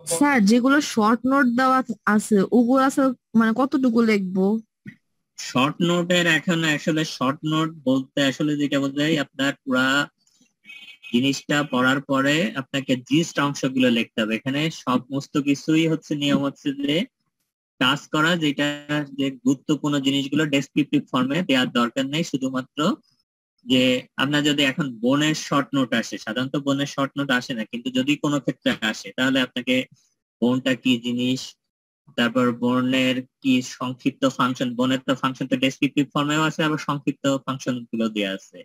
S3: স্যার যেগুলো শর্ট নোট দেওয়া আছে ওগুলো আছে মানে কতটুকু লিখবো?
S2: শর্ট নোটের এখন আসলে শর্ট নোট বলতে আসলে যেটা বোঝায় আপনার পুরা জিনিসটা পড়ার পরে আপনাকে জিস্ট অংশগুলো লিখতে হবে। এখানে সমস্ত কিছুই হচ্ছে নিয়ম হচ্ছে যে কাজ করা, যেটা যে গুরুত্বপূর্ণ জিনিসগুলো ডেসক্রিপটিভ ফর্মে দেওয়ার দরকার নেই, শুধুমাত্র যে আপনার যদি এখন বোনের শর্ট নোট আসে, সাধারণত বোনের শর্ট নোট আসে না, কিন্তু যদি কোনো ক্ষেত্রে আসে তাহলে আপনাকে বোনটা কি জিনিস, তারপর বর্ণের কি সংক্ষিপ্ত ফাংশন, বর্ণের তো ফাংশন তো ডেসক্রিপটিভ ফর্মেও আছে, আবার সংক্ষিপ্ত ফাংশন গুলো দেওয়া আছে।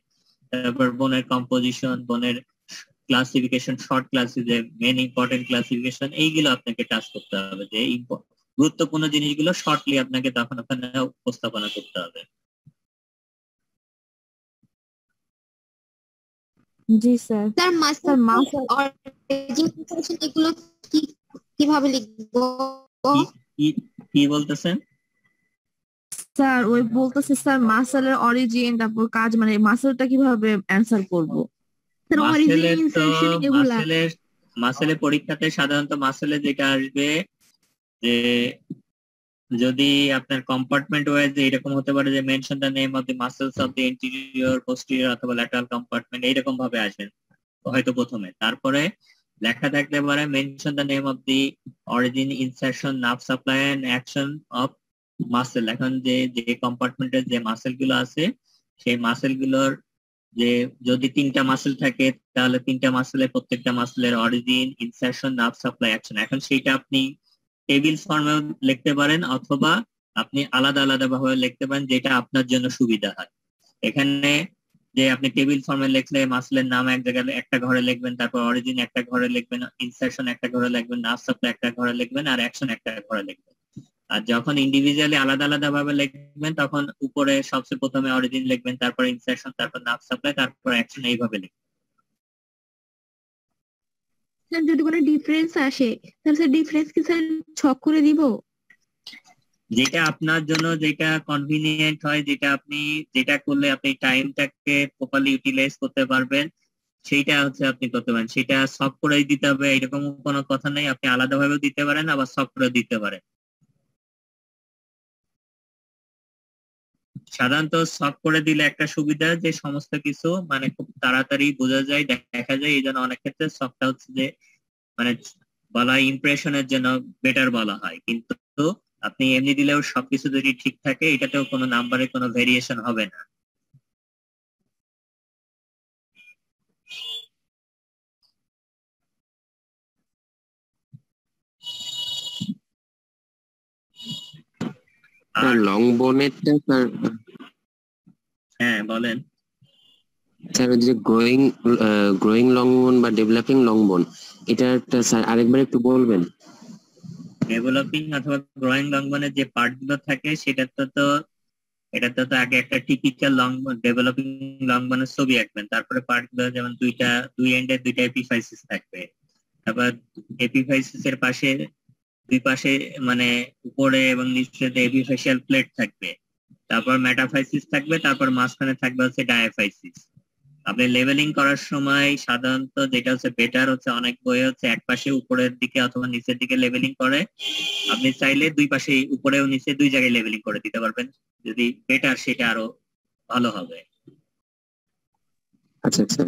S2: তারপর বর্ণের কম্পোজিশন, বর্ণের classification, short classification, main important classification, এইগুলো আপনাকে টাচ করতে হবে, যে গুরুত্বপূর্ণ জিনিসগুলো শর্টলি আপনাকে তখন ওখানে উপস্থাপনা করতে হবে।
S3: জি sir.
S4: Sir master origin information এগুলো কিভাবে লিখবো?
S2: কি বলতেছেন
S3: স্যার ওই বলতেছে স্যার মাসেলের অরিজিন, তারপর কাজ, মানে মাসেলটা কিভাবে অ্যান্সার করব?
S4: স্যার অরিজিন
S2: মাসেলের তো
S4: ইনসারশন এগুলা
S2: মাসেলের পরীক্ষাতে সাধারণত মাসেলে যেটা আসবে, যে যদি আপনার কম্পার্টমেন্ট ওয়াইজ এরকম হতে পারে যে mention the name of the muscles of the interior, posterior অথবা ল্যাটারাল কম্পার্টমেন্ট, এইরকম ভাবে আসবে হয়তো প্রথমে। তারপরে লেখা থাকতে পারে mention the name of the origin, insertion, nerve supply and action of muscle. এখন যে কম্পার্টমেন্টের যে মাসেল গুলো আছে, সেই মাসেল গুলোর যে যদি 3টা মাসেল থাকে তাহলে 3টা মাসেলের প্রত্যেকটা মাসেলের origin, insertion, nerve supply, action. এখন সেইটা আপনি টেবিল ফর্মেও লিখতে পারেন অথবা আপনি আলাদা আলাদা ভাবে লিখতে পারেন, যেটা আপনার জন্য সুবিধা হয়। এখানে যে আপনি টেবিল ফর্মে লিখলে মাসেলের নাম এক জায়গায় একটা ঘরে লিখবেন, তারপর অরিজিন একটা ঘরে লিখবেন, ইনসারশন একটা ঘরে লিখবেন, নার্ভ সাপ্লাই একটা ঘরে লিখবেন, আর অ্যাকশন একটা ঘরে লিখবেন। আর যখন ইন্ডিভিজুয়ালি আলাদা আলাদা ভাবে লিখবেন তখন উপরে সবচেয়ে প্রথমে অরিজিন লিখবেন, তারপর ইনসারশন, তারপর নার্ভ সাপ্লাই, তারপর অ্যাকশন, এইভাবে লিখবেন।
S4: স্যার যদি কোনো ডিফারেন্স আসে তাহলে স্যার ডিফারেন্স কি স্যার ছক করে দিব?
S2: যেটা আপনার জন্য যেটা কনভিনিয়েন্ট হয়, যেটা করলে আপনি টাইমটাকে প্রপারলি ইউটিলাইজ করতে পারবেন, সেইটা হচ্ছে আপনি করতে পারেন। সেটা সফট করেই দিতে হবে এরকম কোনো কথা নেই, আপনি আলাদাভাবেও দিতে পারেন আবার সফট করে দিতে পারেন। সাধারণত সফট করে দিলে একটা সুবিধা যে সমস্ত কিছু মানে খুব তাড়াতাড়ি বোঝা যায়, দেখা যায়, এই জন্য অনেক ক্ষেত্রে সফটটা হচ্ছে যে মানে বলা ইমপ্রেশনের জন্য বেটার বলা হয়। কিন্তু আপনি এমনি দিলেও সবকিছু যদি ঠিক থাকে এটাতেও কোনো নাম্বারে কোনো ভেরিয়েশন হবে না।
S6: লং বোনেরটা স্যার,
S2: হ্যাঁ বলেন।
S6: স্যার ওই যে গ্রোয়িং লং বোন বা ডেভেলপিং লং বোন, এটা একটা স্যার আরেকবার একটু বলবেন?
S2: ডেভেলপিং অথবা গ্রোয়িং লং বোনের যে পার্ট গুলো থাকে এটাতে তো আগে একটা টিপিক্যাল লং বোন, ডেভেলপিং লং বোনের ছবি আঁকবেন, তারপরে পার্ট গুলো যেমন দুই এন্ডে দুইটা এপিফাইসিস থাকবে, তারপর এপিফাইসিস এর পাশে দুই পাশে মানে উপরে এবং নিচে এপিফাইশিয়াল প্লেট থাকবে, তারপর মেটাফাইসিস থাকবে, তারপর মাঝখানে থাকবে হচ্ছে ডায়াফাইসিস। আপনি লেভেলিং করার সময় সাধারণত যেটা হচ্ছে বেটার হচ্ছে, অনেক বই হচ্ছে এক পাশে উপরের দিকে অথবা নিচের দিকে লেভেলিং করে, আপনি চাইলে দুই পাশে উপরে ও নিচে দুই জায়গায় লেভেলিং করে দিতে পারবেন, যদি বেটার সেটা আরো ভালো হবে।
S6: আচ্ছা আচ্ছা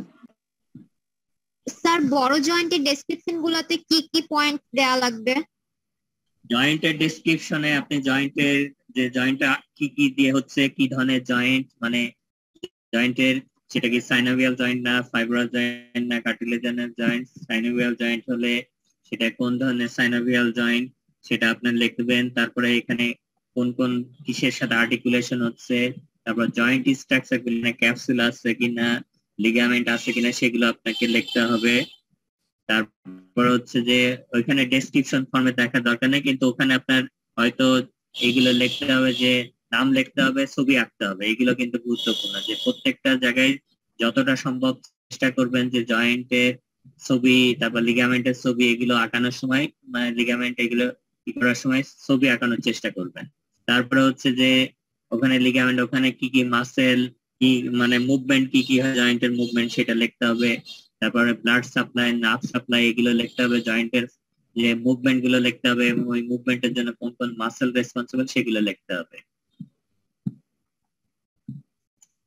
S4: স্যার বড় জয়েন্টের ডেসক্রিপশন গুলোতে কি কি পয়েন্ট দেয়া লাগবে?
S2: জয়েন্টের ডেসক্রিপশনে আপনি জয়েন্টের যে জয়েন্টটা কি কি দিয়ে হচ্ছে, কি ধরনের জয়েন্ট, মানে জয়েন্টের সেটা কি সাইনোভিয়াল জয়েন্ট না, ফাইব্রাস জয়েন্ট না, কার্টিলেজানাস জয়েন্ট, সাইনোভিয়াল জয়েন্ট হলে সেটা কোন ধরনের সাইনোভিয়াল জয়েন্ট সেটা আপনার লিখবেন, তারপরে এখানে কোন কোন কিসের সাথে আর্টিকুলেশন হচ্ছে, তারপর জয়েন্ট স্ট্রাকচার গুলো ক্যাপসুল আছে কিনা, লিগামেন্ট আছে কিনা সেগুলো আপনাকে লিখতে হবে। তারপর হচ্ছে যে ওইখানে ডেসক্রিপশন ফর্মে দেখা দরকার নেই, কিন্তু ওখানে আপনার হয়তো এগুলো লিখতে হবে, যে নাম লিখতে হবে, ছবি আঁকতে হবে, এগুলো কিন্তু গুরুত্বপূর্ণ, যে প্রত্যেকটা জায়গায় যতটা সম্ভব চেষ্টা করবেন যে জয়েন্টের ছবি, তারপর লিগামেন্টের ছবি এগুলো আঁকানোর সময়, মানে লিগামেন্ট এগুলো করার সময় ছবি আঁকানোর চেষ্টা করবেন। তারপরে হচ্ছে যে ওখানে লিগামেন্ট, ওখানে কি কি মাসেল, কি মানে মুভমেন্ট কি কি হয় জয়েন্টের মুভমেন্ট সেটা লিখতে হবে, তারপরে ব্লাড সাপ্লাই, নার্ভ সাপ্লাই এগুলো লিখতে হবে, জয়েন্টের যে মুভমেন্ট গুলো লিখতে হবে এবং ওই মুভমেন্টের জন্য কোন কোন মাসেল রেসপন্সিবল সেগুলো লিখতে হবে।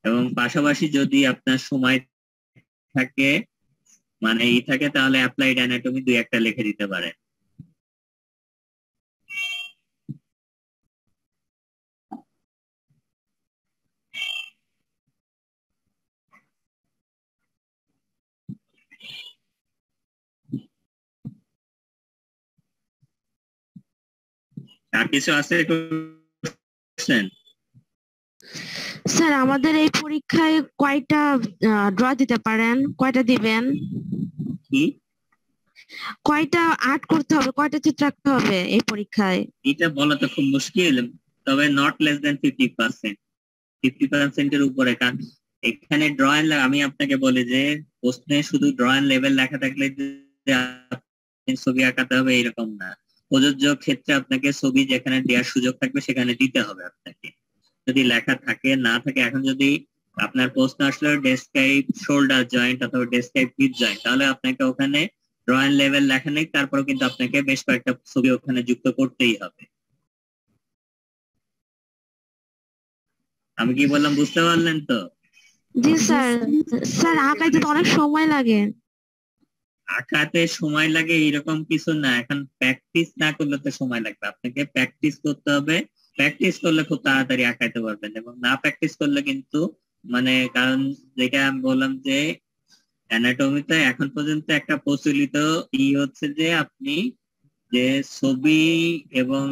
S2: এবং পাশাপাশি যদি আপনার সময় থাকে মানে থাকে তাহলে অ্যাপ্লাইড অ্যানাটমি দুই একটা লিখে দিতে পারেন। আর কিছু আছে কোশ্চেন?
S3: স্যার আমাদের এই পরীক্ষায় কয়টা ড্র দিতে পারেন, কয়টা দিবেন?
S2: কি
S3: কয়টা আর্ট করতে হবে, কয়টা চিত্র আঁকতে হবে এই পরীক্ষায়?
S2: এটা বলা তো খুব মুশকিল, তবে নট লেস দেন 50%, 50% এর উপরে। কারণ এখানে ড্রয়িং, আমি আপনাকে বলি যে প্রশ্নে শুধু ড্রয়িং লেভেল লেখা থাকলে যে আপনি ছবি আঁকাতে হবে এরকম না। প্রযোজ্য ক্ষেত্রে আপনাকে ছবি যেখানে দেওয়ার সুযোগ থাকবে সেখানে দিতে হবে আপনাকে, যদি লেখা থাকে না থাকে। এখন যদি আপনার প্রশ্ন আসলে ডেসক্রাইব শোল্ডার জয়েন্ট অথবা ডেসক্রাইব হিপ জয়েন্ট, তাহলে আপনাকে ওখানে ড্রয়িং লেভেল লেখা নেই, তারপরে কিন্তু আপনাকে বেশ কয়েকটা ছবি ওখানে যুক্ত করতেই হবে। আমি কি বললাম বুঝতে পারলেন তো?
S3: জি স্যার। স্যার আঁকাইতে তো অনেক সময় লাগে।
S2: আঁকাতে সময় লাগে এরকম কিছু না, এখন প্র্যাকটিস না করলে তো সময় লাগবে। আপনাকে প্র্যাকটিস করতে হবে, প্র্যাকটিস করলে খুব তাড়াতাড়ি আঁকাইতে পারবেন, এবং না প্র্যাকটিস করলে কিন্তু মানে, কারণ যেটা আমি বললাম যে অ্যানাটমিতে এখন পর্যন্ত একটা প্রচলিত হচ্ছে যে আপনি যে ছবি এবং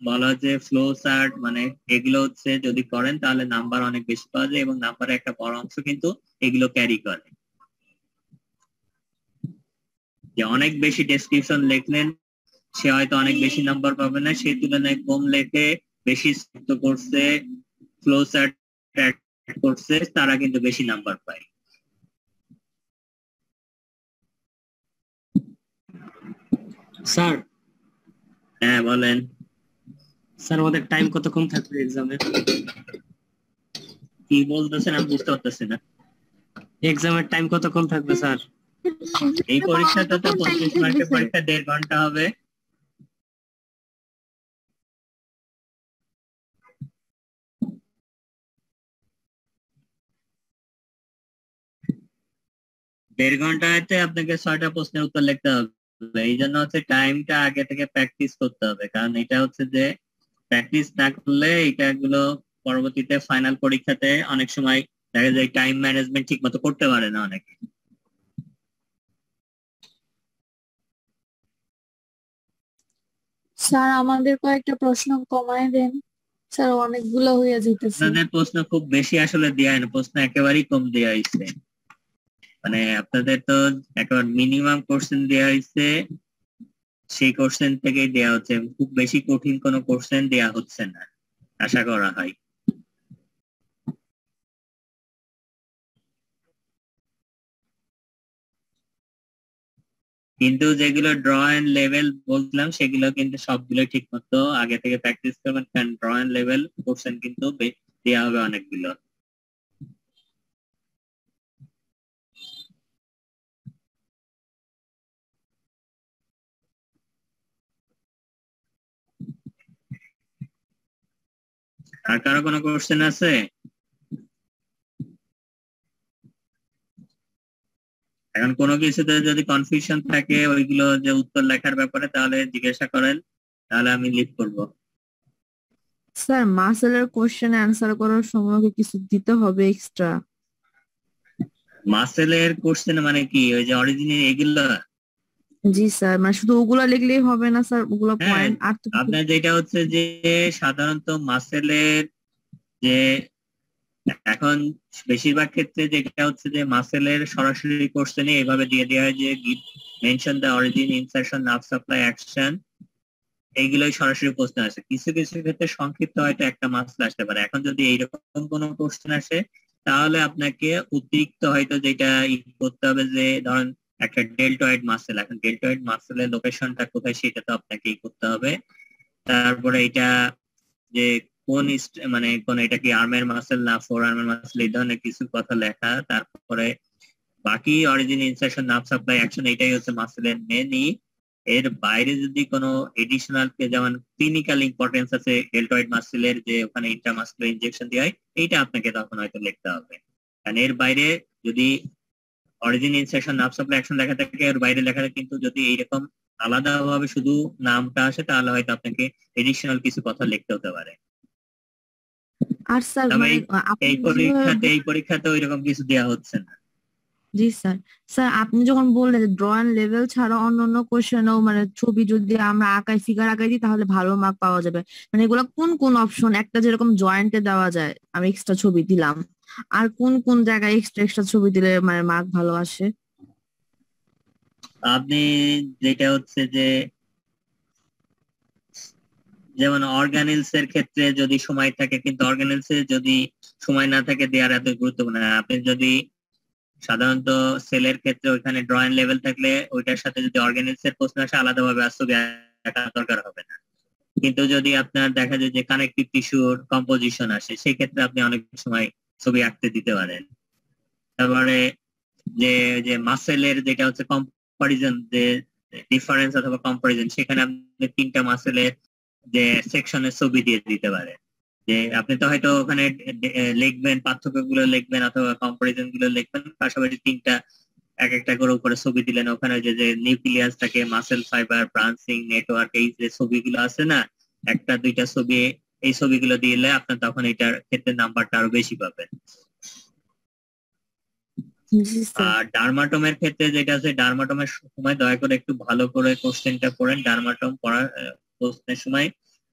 S2: বলা যে ফ্লো চার্ট, মানে এগুলো হচ্ছে যদি করেন তাহলে নাম্বার অনেক বেশি পাওয়া যায়, এবং নাম্বারের একটা বড় অংশ কিন্তু এগুলো ক্যারি করে। যে অনেক বেশি ডেসক্রিপশন লিখলেন সে হয়তো অনেক বেশি নাম্বার পাবে না, সেই তুলনায় কম লেখে বেশি যুক্ত করছে, ফ্লো চার্ট করছে, তারা কিন্তু বেশি নাম্বার পায়।
S7: স্যার।
S2: হ্যাঁ বলেন।
S7: স্যার আমাদের টাইম কতক্ষণ থাকবে এক্সামে?
S2: কি বলতেছেন আমি বুঝতে পারতেছি না।
S7: এক্সামের টাইম কতক্ষণ থাকবে স্যার?
S2: এই পরীক্ষাটা তো 25 মার্কের পরীক্ষা, 1.5 ঘন্টা হবে। দেড় ঘন্টাতে আপনাকে 6টা প্রশ্নের উত্তর লিখতে হবে। এই জন্য হচ্ছে টাইমটা আগে থেকে প্র্যাকটিস করতে হবে, কারণ এটা হচ্ছে যে প্র্যাকটিস না করলে এটাগুলো পরবর্তীতে ফাইনাল পরীক্ষাতে অনেক সময় দেখা যায় টাইম ম্যানেজমেন্ট ঠিক মতো করতে পারে না অনেকে।
S8: স্যার আমাদের কয়েকটা প্রশ্ন কমায় দেন স্যার, অনেকগুলো হয়ে যাইতেছে।
S2: আপনাদের প্রশ্ন খুব বেশি আসলে দেয়া হয় না, প্রশ্ন একেবারেই কম দেয়া হয়েছে। মানে আপনাদের তো একেবারে মিনিমাম কোশ্চেন দেয়া হয়েছে, সেই কোশ্চেন থেকেই দেয়া হচ্ছে, খুব বেশি কঠিন কোনো কোশ্চেন দেয়া হচ্ছে না আশা করা হয়। কিন্তু যেগুলো ড্রয়িং লেভেল বলছিলাম সেগুলো কিন্তু সবগুলো ঠিক মতো আগে থেকে প্র্যাকটিস করবেন, কারণ ড্রয়িং লেভেল কোশ্চেন কিন্তু দেওয়া হবে অনেকগুলো। আর কারো কোনো কোশ্চেন আছে? এখন কোনো কিছুতে যদি কনফিউশন থাকে ওইগুলো যে উত্তর লেখার ব্যাপারে, তাহলে জিজ্ঞাসা করেন, তাহলে আমি লিড করব।
S3: স্যার মাসেলের কোশ্চেন অ্যান্সার করার সময় কি কিছু দিতে হবে এক্সট্রা?
S2: মাসেলের কোশ্চেন মানে কি, ওই যে অরিজিনাল এগুলো?
S3: জি স্যার, মানে শুধু ওগুলা লিখলেই হবে না স্যার, ওগুলো
S2: হ্যাঁ,
S3: পয়েন্ট আর তো
S2: আপনার যেটা হচ্ছে যে সাধারণত মাসেলের যে এখন বেশিরভাগ ক্ষেত্রে যেটা হচ্ছে যে মাসেলের সরাসরি কোশ্চেনে এইভাবে দিয়ে দেওয়া হয় যে mention the origin, insertion, nerve supply, action, এইগুলোই সরাসরি প্রশ্ন আসে। কিছু কিছু ক্ষেত্রে সংক্ষিপ্ত হয়তো একটা মাসেল আসতে পারে। এখন যদি এইরকম কোনো কোশ্চেন আসে তাহলে আপনাকে অতিরিক্ত হয়তো যেটা করতে হবে, যে ধরেন একটা ডেল্টয়েড মাসেল, এখন ডেল্টয়েড মাসেলের লোকেশনটা কোথায় সেটা তো আপনাকেই করতে হবে। তারপরে এটা যে কোন মানে কোন এটা কি আর্মের মাসেল না ফোর আর্মের মাসেল, এই ধরনের কিছু কথা লেখা। তারপরে বাকি origin, insertion, nerve supply, action, এটাই হচ্ছে মাসেলের মেনই। এর বাইরে যদি কোনো এডিশনাল, যেমন ক্লিনিক্যাল ইম্পর্টেন্স আছে ডেল্টয়েড মাসেলের, যে ওখানে ইন্ট্রামাসকুলার ইনজেকশন দেওয়া হয়, এইটা আপনাকে তখন হয়তো লিখতে হবে। কারণ এর বাইরে যদি origin, insertion, nerve supply, action লেখা থাকে, এর বাইরে লেখা থাকে, কিন্তু যদি এইরকম আলাদাভাবে শুধু নামটা আসে তাহলে হয়তো আপনাকে এডিশনাল কিছু কথা লিখতে হতে পারে।
S3: আর স্যার মানে
S2: এই পরীক্ষাতে ওইরকম কিছু দেওয়া হচ্ছে না।
S3: জি স্যার। স্যার আপনি যখন বললেন ড্রয়িং লেভেল ছাড়া অন্যান্য কোশ্চেনও মানে ছবি যদি আমরা আঁকাই, ফিগার আঁকাই দিই তাহলে ভালো মার্ক পাওয়া যাবে, মানে এগুলো কোন কোন অপশন? একটা যেরকম জয়েন্টে দেওয়া যায়, আমি এক্সট্রা ছবি দিলাম, আর কোন কোন জায়গায় এক্সট্রা এক্সট্রা ছবি দিলে মানে মার্ক ভালো আসে?
S2: আপনি যেটা হচ্ছে যে যেমন অর্গানিলস এর ক্ষেত্রে যদি সময় থাকে, কিন্তু অর্গানিলস এর যদি সময় না থাকে দেওয়ার এত গুরুত্বপূর্ণ না। আপনি যদি সাধারণত সেলের ক্ষেত্রে ওইখানে ড্রয়িং লেভেল থাকলে ওইটার সাথে যদি অর্গানিলস এর প্রশ্ন আসে আলাদাভাবে আর ছবি আঁকা দরকার হবে না। কিন্তু যদি আপনার দেখা যায় যে কানেকটিভ টিস্যুর কম্পোজিশন আসে, সেই ক্ষেত্রে আপনি অনেক সময় ছবি আঁকতে দিতে পারেন। তারপরে যে যে মাসেলের যেটা হচ্ছে কম্পারিজন, যে ডিফারেন্স অথবা কম্পারিজন, সেখানে আপনি 3টা মাসেলের যে সেকশনের ছবি দিয়ে দিতে পারেন। যে আপনি তো হয়তো ওখানে লিখবেন, পার্থক্য গুলো লিখবেন অথবা কম্পারিজন গুলো লিখবেন, পাশাপাশি 3টা এক একটা করে উপরে ছবি দিলেন। ওখানে যে যে নিউক্লিয়াস থাকে, মাসেল ফাইবার, ব্রাঞ্চিং নেটওয়ার্ক, এই যে ছবিগুলো আছে না, 1টা 2টা ছবি, এই ছবিগুলো দিলে আপনার তখন এটার ক্ষেত্রে নাম্বারটা আরো বেশি পাবেন।
S3: জি স্যার।
S2: আর ডার্মাটোমের ক্ষেত্রে যেটা আছে, ডার্মাটোমের সময় দয়া করে একটু ভালো করে কোশ্চেনটা পড়েন। ডার্মাটোম পড়ার প্রশ্নের সময়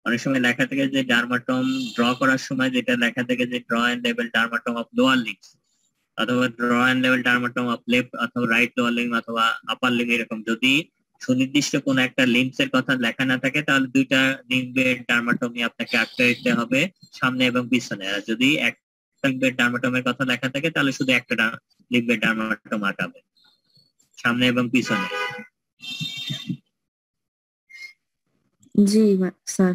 S2: অনেক সময় লেখা থেকে যে ডার্মাটোম ড্র করার সময় যেটা লেখা থেকে যে draw and level dermatome of lower limbs, অথবা draw and level dermatome of left অথবা রাইট লোয়ার লিম্ব অথবা আপার লিম্ব, এরকম যদি সুনির্দিষ্ট কোন একটা লিম্বস এর কথা লেখা না থাকে তাহলে 2টা লিম্বের ডার্মাটোমি আপনাকে আঁকতে দিতে হবে, সামনে এবং পিছনে। আর যদি একটা লিম্বের ডার্মাটোমের কথা লেখা থাকে তাহলে শুধু একটা লিম্বের ডার্মাটোম আঁকাবে, সামনে এবং পিছনে।
S3: জি স্যার।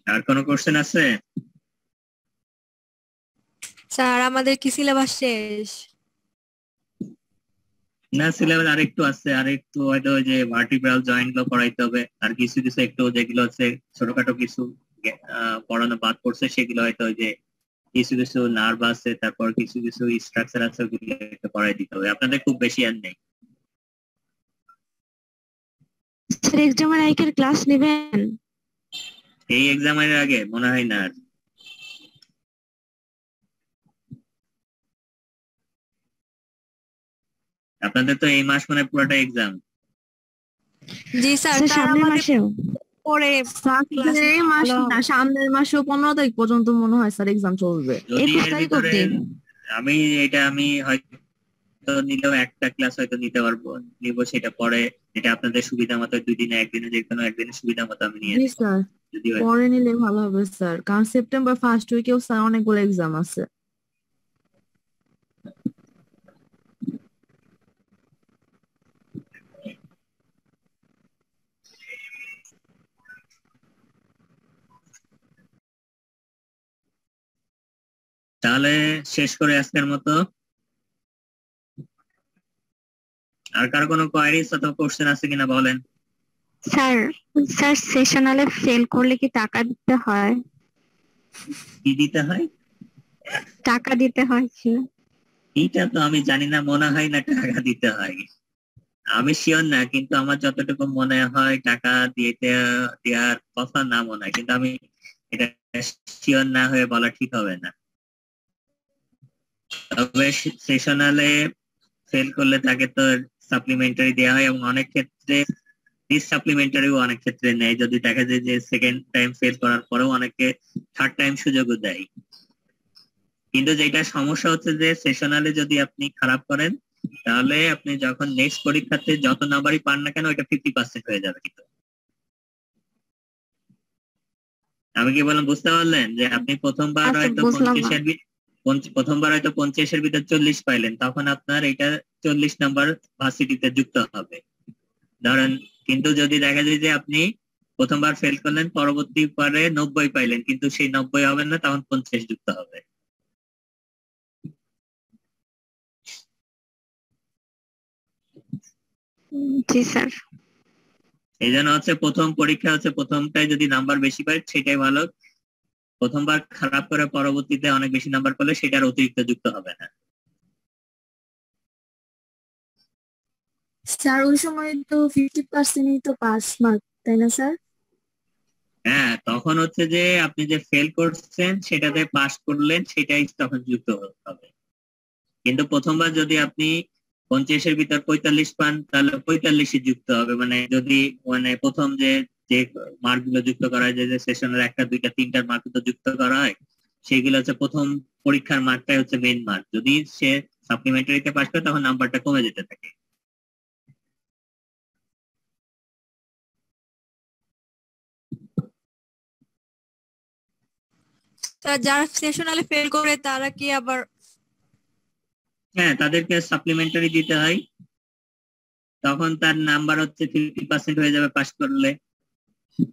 S2: আর কোনো কোশ্চেন আছে?
S5: স্যার আমাদের কি সিলেবাস শেষ?
S2: না, সিলেবাস আরেকটু আছে, আরেকটু হয়তো ওই যে ভার্টিব্রাল জয়েন্ট গুলো পড়াইতে হবে, আর কিছু কিছু একটু যেগুলো হচ্ছে ছোটখাটো কিছু পড়ানো বাদ পড়ছে, সেগুলো হয়তো ওই যে কিছু কিছু নার্ভ আছে, তারপর কিছু কিছু স্ট্রাকচার আছে, ওগুলো একটু পড়াই দিতে হবে। আপনাদের খুব বেশি আর নেই।
S4: স্যার এক্সামের আইকের ক্লাস নেবেন?
S2: এই এক্সামের আগে মনে হয় না আর। আপনাদের তো এই মাস মানে পুরোটা এক্সাম।
S5: জি স্যার,
S4: স্যার
S5: তার
S4: সামনের
S5: আমাদের
S4: মাসেও?
S5: পরে class
S3: এই মাস
S5: ভালো
S3: না,
S5: হবে।
S3: সামনের মাসেও 15 তারিখ পর্যন্ত মনে হয় স্যার এক্সাম চলবে।
S2: যদি
S4: 21
S2: এর
S4: তারিখ
S2: ভিতরে
S4: অব্দি।
S2: আমি হয়তো নিলেও একটা ক্লাস হয়তো নিতে পারবো, নিব সেটা পরে, যেটা আপনাদের সুবিধা মতো 2 দিনে, একদিনে, যে কোনো একদিনের সুবিধা মতো আমি নিয়ে
S3: জি
S2: নিব
S3: স্যার,
S2: যদি হয়।
S3: পরে নিলে ভালো হবে স্যার, কারণ সেপ্টেম্বর ফার্স্ট উইকেও স্যার অনেকগুলো এক্সাম আছে।
S2: তাহলে শেষ করে আজকের মতো। আর কারো কোনো কোয়ারিজ অথবা কোশ্চেন আছে কিনা বলেন।
S4: স্যার স্যার সেশনালে ফেল করলে কি টাকা দিতে হয়?
S2: কি দিতে হয়?
S4: টাকা দিতে হয় কি?
S2: এইটা তো আমি জানি না, মনে হয় না টাকা দিতে হয়, আমি শিওর না, কিন্তু আমার যতটুকু মনে হয় টাকা দেওয়ার কথা না মনে হয়, কিন্তু আমি এটা শিওর না হয়ে বলা ঠিক হবে না। তবে সেশনালে ফেল করলে তাকে তো সাপ্লিমেন্টারি দেওয়া হয়, এবং অনেক ক্ষেত্রে সাপ্লিমেন্টারিও অনেক ক্ষেত্রে নেয়, যদি দেখা যায় যে সেকেন্ড টাইম ফেল করার পরেও অনেকে থার্ড টাইম সুযোগও দেয়। কিন্তু যেটা সমস্যা হচ্ছে যে সেশনালে যদি আপনি খারাপ করেন তাহলে আপনি যখন নেক্সট পরীক্ষাতে যত নাম্বারই পান না কেন ওইটা 50% হয়ে যাবে। কিন্তু আমি কি বললাম, বুঝতে পারলেন? যে আপনি প্রথমবার
S4: আচ্ছা
S2: হয়তো
S4: বুঝলাম না।
S2: 50-এর ভিতর 40 পাইলেন, তখন আপনার এটা 40 নাম্বার ভার্সিটিতে যুক্ত হবে ধরেন। কিন্তু যদি দেখা যায় যে আপনি প্রথমবার ফেল করলেন, পরবর্তী বারে 90 পাইলেন, কিন্তু সেই 90 হবে না, তখন 50 যুক্ত হবে।
S4: জি স্যার।
S2: এই জন্য হচ্ছে প্রথম পরীক্ষা হচ্ছে প্রথমটায় যদি নাম্বার বেশি পায় সেটাই ভালো, প্রথমবার খারাপ করে পরবর্তীতে অনেক বেশি নাম্বার পেলে সেটার অতিরিক্ত যুক্ত হবে না।
S8: স্যার ওই সময় তো 50%ই তো পাস মার্ক, তাই না স্যার?
S2: হ্যাঁ, তখন হচ্ছে যে আপনি যে ফেল করছেন সেটাতে পাস করলেন সেটাই তখন যুক্ত হবে। কিন্তু প্রথমবার যদি আপনি 25-এর ভিতর 45 পান তাহলে 45ই যুক্ত হবে, মানে যদি মানে প্রথম যে যে মার্ক গুলো যুক্ত করা হয়, যে সেশনের 1টা 2টা 3টার মার্ক তো যুক্ত করা হয়, সেইগুলো হচ্ছে প্রথম পরীক্ষার মার্কটাই হচ্ছে মেইন মার্ক। যদি সে সাপ্লিমেন্টারিতে পাস করে তখন নাম্বারটা কমে যেতে থাকে।
S5: স্যার যারা সেশনালে ফেল করে তারা কি আবার?
S2: হ্যাঁ, তাদেরকে সাপ্লিমেন্টারি দিতে হয়, তখন তার নাম্বার হচ্ছে 50% হয়ে যাবে পাস করলে,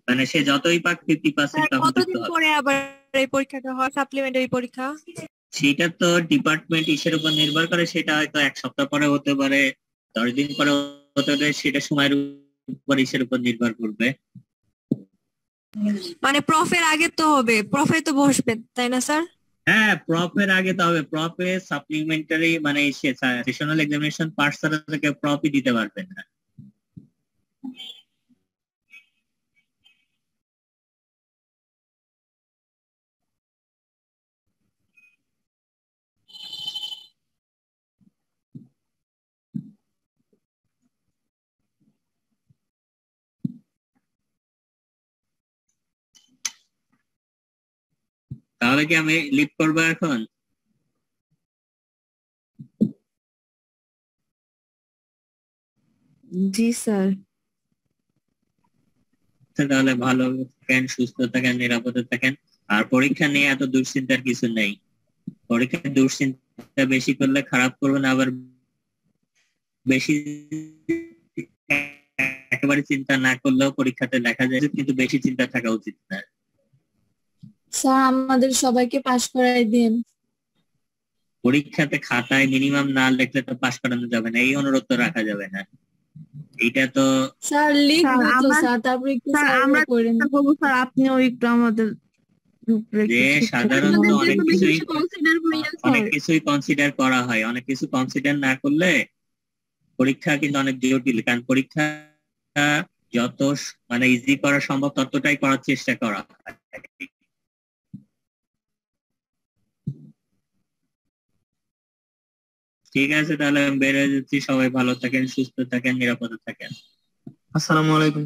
S2: মানে সে যতই পাক 50% তখন যুক্ত
S5: কতদিন
S2: হবে।
S5: পরে আবার এই পরীক্ষাটা হয়, সাপ্লিমেন্টারি পরীক্ষা?
S2: সেটা তো ডিপার্টমেন্ট ইসের উপর নির্ভর করে, সেটা হয়তো 1 সপ্তাহ পরে হতে পারে, 10 দিন পরে হতে পারে, সেটা সময়ের উপর ইসের উপর নির্ভর করবে।
S5: মানে প্রফের আগে তো হবে, প্রফে তো বসবে তাই না স্যার?
S2: হ্যাঁ, প্রফের আগে তো হবে, প্রফে সাপ্লিমেন্টারি মানে সেশনাল এক্সামিনেশন পাস ছাড়া থেকে প্রফই দিতে পারবেন না। তাহলে কি আমি লিভ করবো এখন?
S3: জি স্যার।
S2: তাহলে ভালো থাকেন, সুস্থ থাকেন, নিরাপদে থাকেন। আর পরীক্ষা নিয়ে এত দুশ্চিন্তার কিছু নেই, পরীক্ষায় দুশ্চিন্তা বেশি করলে খারাপ করবেন, আবার বেশি একেবারে চিন্তা না করলেও পরীক্ষাতে দেখা যায়, কিন্তু বেশি চিন্তা থাকা উচিত না।
S8: স্যার আমাদের সবাইকে পাশ করাই দিন।
S2: পরীক্ষাতে খাতায় মিনিমাম না লিখলে তো পাশ করানো যাবে না, এই অনুরোধ তো রাখা যাবে না। এইটা তো
S8: স্যার লিখবো তো
S3: আমরা
S8: স্যার, তারপরে একটু
S3: স্যার
S8: স্যার
S3: আমরা
S8: করেন।
S3: চেষ্টা করবো স্যার, আপনিও একটু আমাদের
S2: যে সাধারণত
S4: আমাদের
S2: অনেক
S4: জন্য বেশি
S2: কিছুই
S4: কিছু কনসিডার করিয়েন
S2: অনেক
S4: স্যার।
S2: কিছুই কনসিডার করা হয়, অনেক কিছু কনসিডার না করলে পরীক্ষা কিন্তু অনেক জটিল, কারণ পরীক্ষা যত মানে ইজি করা সম্ভব ততটাই করার চেষ্টা করা হয়। ঠিক আছে, তাহলে আমি বের হয়ে যাচ্ছি। সবাই ভালো থাকেন, সুস্থ থাকেন, নিরাপদে থাকেন।
S1: আসসালামু আলাইকুম।